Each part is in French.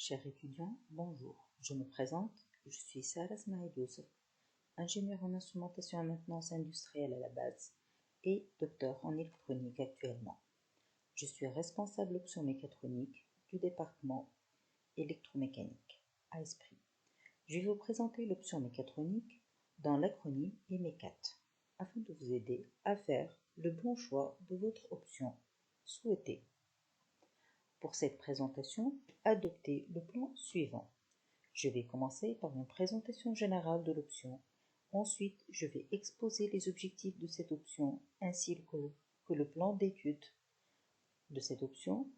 Chers étudiants, bonjour. Je me présente, je suis Sarah Smaïl Youssef, ingénieure en instrumentation et maintenance industrielle à la base et docteur en électronique actuellement. Je suis responsable option mécatronique du département électromécanique à Esprit. Je vais vous présenter l'option mécatronique dans l'acronyme EMECAT afin de vous aider à faire le bon choix de votre option souhaitée. Pour cette présentation, adoptez le plan suivant. Je vais commencer par une présentation générale de l'option. Ensuite, je vais exposer les objectifs de cette option ainsi que le plan d'étude de cette option.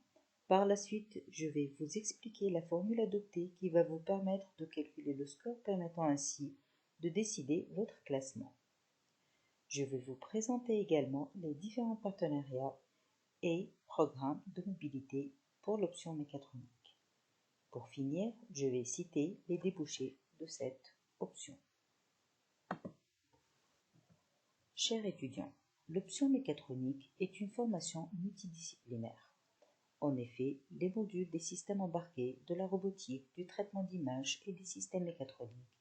Par la suite, je vais vous expliquer la formule adoptée qui va vous permettre de calculer le score permettant ainsi de décider votre classement. Je vais vous présenter également les différents partenariats et programmes de mobilité pour l'option mécatronique. Pour finir, je vais citer les débouchés de cette option. Chers étudiants, l'option mécatronique est une formation multidisciplinaire. En effet, les modules des systèmes embarqués, de la robotique, du traitement d'images et des systèmes mécatroniques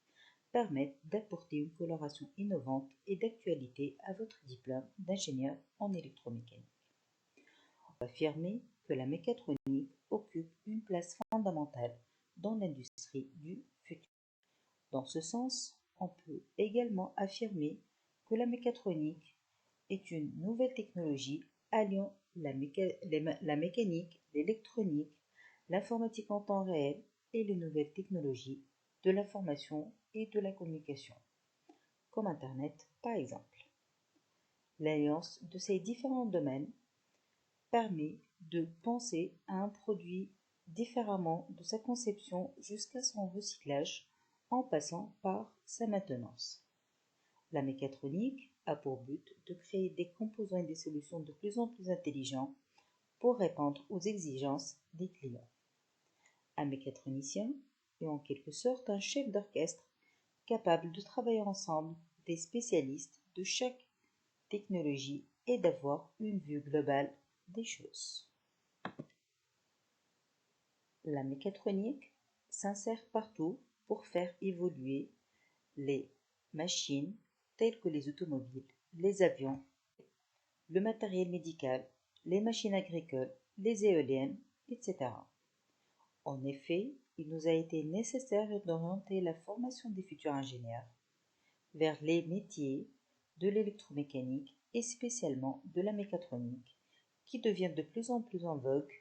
permettent d'apporter une coloration innovante et d'actualité à votre diplôme d'ingénieur en électromécanique. On peut affirmer que la mécatronique occupe une place fondamentale dans l'industrie du futur. Dans ce sens, on peut également affirmer que la mécatronique est une nouvelle technologie alliant la mécanique, l'électronique, l'informatique en temps réel et les nouvelles technologies de l'information et de la communication, comme Internet par exemple. L'alliance de ces différents domaines permet de penser à un produit différemment de sa conception jusqu'à son recyclage en passant par sa maintenance. La mécatronique a pour but de créer des composants et des solutions de plus en plus intelligents pour répondre aux exigences des clients. Un mécatronicien est en quelque sorte un chef d'orchestre capable de travailler ensemble des spécialistes de chaque technologie et d'avoir une vue globale des choses. La mécatronique s'insère partout pour faire évoluer les machines telles que les automobiles, les avions, le matériel médical, les machines agricoles, les éoliennes, etc. En effet, il nous a été nécessaire d'orienter la formation des futurs ingénieurs vers les métiers de l'électromécanique et spécialement de la mécatronique, qui devient de plus en plus en vogue,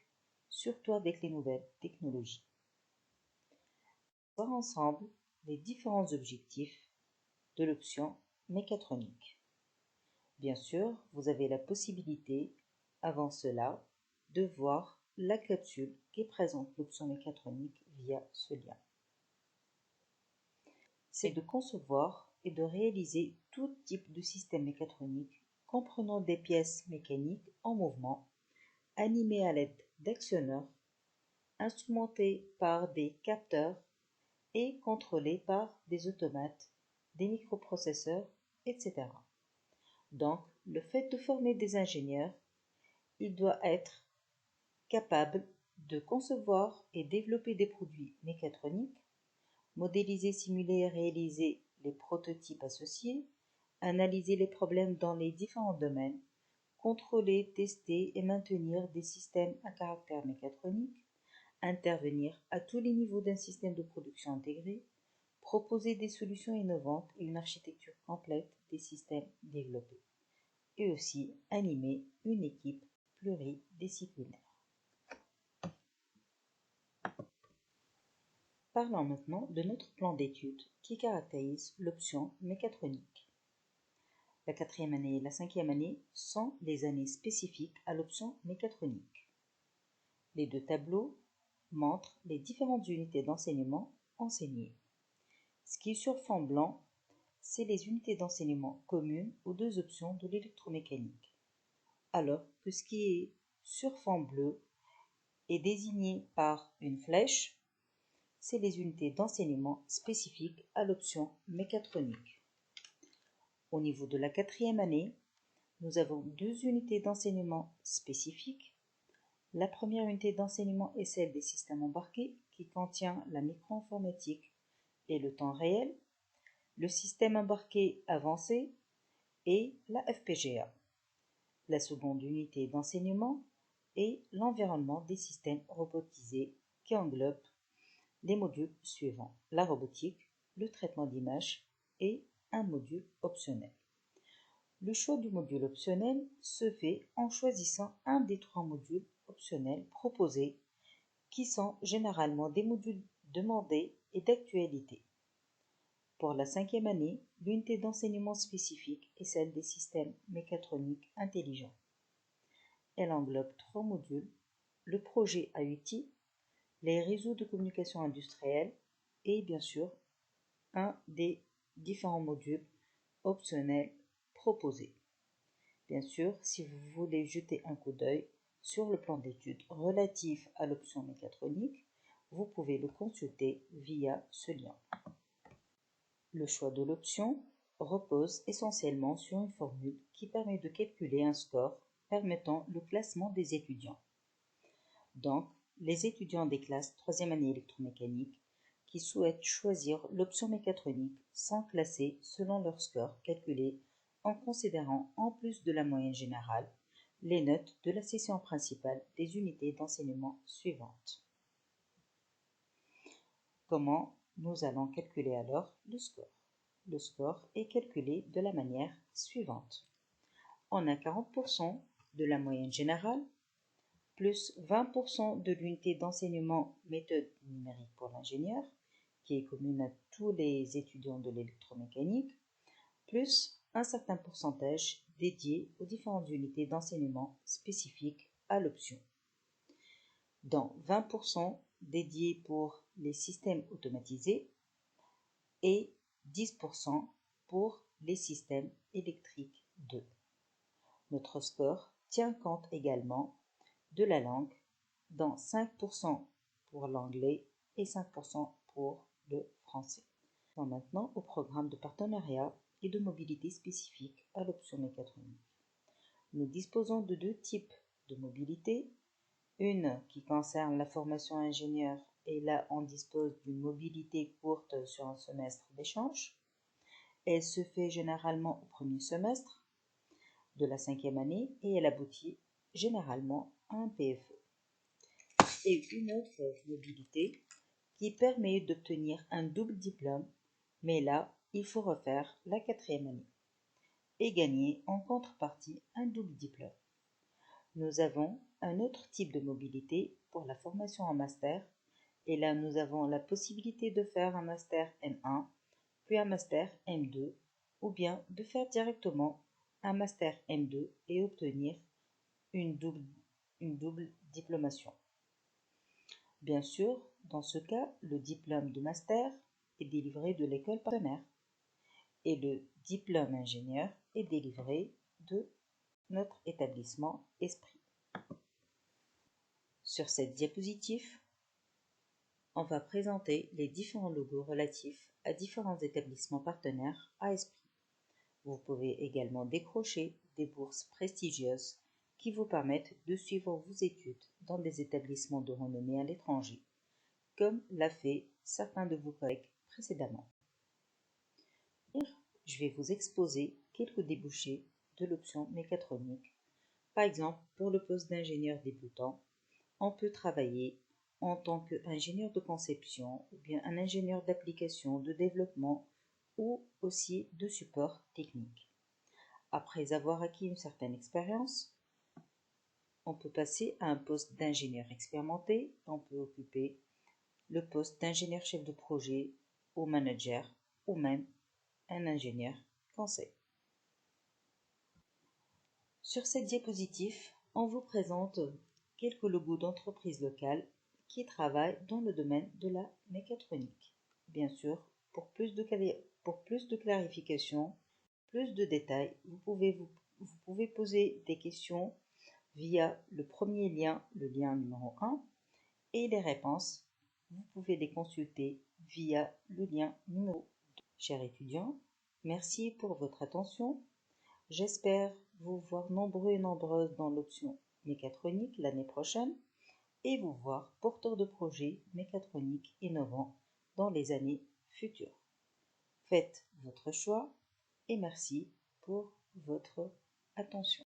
surtout avec les nouvelles technologies. On va voir ensemble les différents objectifs de l'option mécatronique. Bien sûr, vous avez la possibilité, avant cela, de voir la capsule qui présente l'option mécatronique via ce lien. C'est de concevoir et de réaliser tout type de système mécatronique comprenant des pièces mécaniques en mouvement, animées à l'aide d'actionneurs, instrumentées par des capteurs et contrôlées par des automates, des microprocesseurs, etc. Donc, le fait de former des ingénieurs, il doit être capable de concevoir et développer des produits mécatroniques, modéliser, simuler et réaliser les prototypes associés, analyser les problèmes dans les différents domaines, contrôler, tester et maintenir des systèmes à caractère mécatronique, intervenir à tous les niveaux d'un système de production intégré, proposer des solutions innovantes et une architecture complète des systèmes développés, et aussi animer une équipe pluridisciplinaire. Parlons maintenant de notre plan d'études qui caractérise l'option mécatronique. La 4e année et la 5e année sont les années spécifiques à l'option mécatronique. Les deux tableaux montrent les différentes unités d'enseignement enseignées. Ce qui est sur fond blanc, c'est les unités d'enseignement communes aux deux options de l'électromécanique, alors que ce qui est sur fond bleu est désigné par une flèche, c'est les unités d'enseignement spécifiques à l'option mécatronique. Au niveau de la 4e année, nous avons deux unités d'enseignement spécifiques. La première unité d'enseignement est celle des systèmes embarqués qui contient la micro-informatique et le temps réel, le système embarqué avancé et la FPGA. La seconde unité d'enseignement est l'environnement des systèmes robotisés qui englobe les modules suivants: la robotique, le traitement d'image et un module optionnel. Le choix du module optionnel se fait en choisissant un des 3 modules optionnels proposés qui sont généralement des modules demandés et d'actualité. Pour la 5e année, l'unité d'enseignement spécifique est celle des systèmes mécatroniques intelligents. Elle englobe 3 modules: le projet IoT, les réseaux de communication industrielle et bien sûr un des différents modules optionnels proposés. Bien sûr, si vous voulez jeter un coup d'œil sur le plan d'études relatif à l'option mécatronique, vous pouvez le consulter via ce lien. Le choix de l'option repose essentiellement sur une formule qui permet de calculer un score permettant le classement des étudiants. Donc, les étudiants des classes 3e année électromécanique qui souhaitent choisir l'option mécatronique sont classés selon leur score calculé en considérant, en plus de la moyenne générale, les notes de la session principale des unités d'enseignement suivantes. Comment nous allons calculer alors le score? Le score est calculé de la manière suivante. On a 40% de la moyenne générale, plus 20% de l'unité d'enseignement méthode numérique pour l'ingénieur, qui est commune à tous les étudiants de l'électromécanique, plus un certain pourcentage dédié aux différentes unités d'enseignement spécifiques à l'option, dont 20% dédiés pour les systèmes automatisés et 10% pour les systèmes électriques 2. Notre score tient compte également de la langue, dans 5% pour l'anglais et 5% pour le français. Maintenant au programme de partenariat et de mobilité spécifique à l'option mécatronique. Nous disposons de 2 types de mobilité, une qui concerne la formation ingénieur et là on dispose d'une mobilité courte sur un semestre d'échange. Elle se fait généralement au premier semestre de la 5e année et elle aboutit généralement à un PFE. Et une autre mobilité qui permet d'obtenir un double diplôme, mais là, il faut refaire la 4e année et gagner en contrepartie un double diplôme. Nous avons un autre type de mobilité pour la formation en master, et là nous avons la possibilité de faire un master M1, puis un master M2, ou bien de faire directement un master M2 et obtenir une double diplomation. Bien sûr, dans ce cas, le diplôme de master est délivré de l'école partenaire et le diplôme ingénieur est délivré de notre établissement Esprit. Sur cette diapositive, on va présenter les différents logos relatifs à différents établissements partenaires à Esprit. Vous pouvez également décrocher des bourses prestigieuses qui vous permettent de suivre vos études dans des établissements de renommée à l'étranger, comme l'a fait certains de vos collègues précédemment. Je vais vous exposer quelques débouchés de l'option mécatronique. Par exemple, pour le poste d'ingénieur débutant, on peut travailler en tant qu'ingénieur de conception ou bien un ingénieur d'application, de développement ou aussi de support technique. Après avoir acquis une certaine expérience, on peut passer à un poste d'ingénieur expérimenté. On peut occuper le poste d'ingénieur chef de projet ou manager ou même un ingénieur conseil. Sur cette diapositive, on vous présente quelques logos d'entreprises locales qui travaillent dans le domaine de la mécatronique. Bien sûr, pour plus de clarification, plus de détails, vous pouvez poser des questions via le premier lien, le lien numéro 1, et les réponses, vous pouvez les consulter via le lien numéro 2. Chers étudiants, merci pour votre attention. J'espère vous voir nombreux et nombreuses dans l'option mécatronique l'année prochaine et vous voir porteur de projets mécatroniques innovants dans les années futures. Faites votre choix et merci pour votre attention.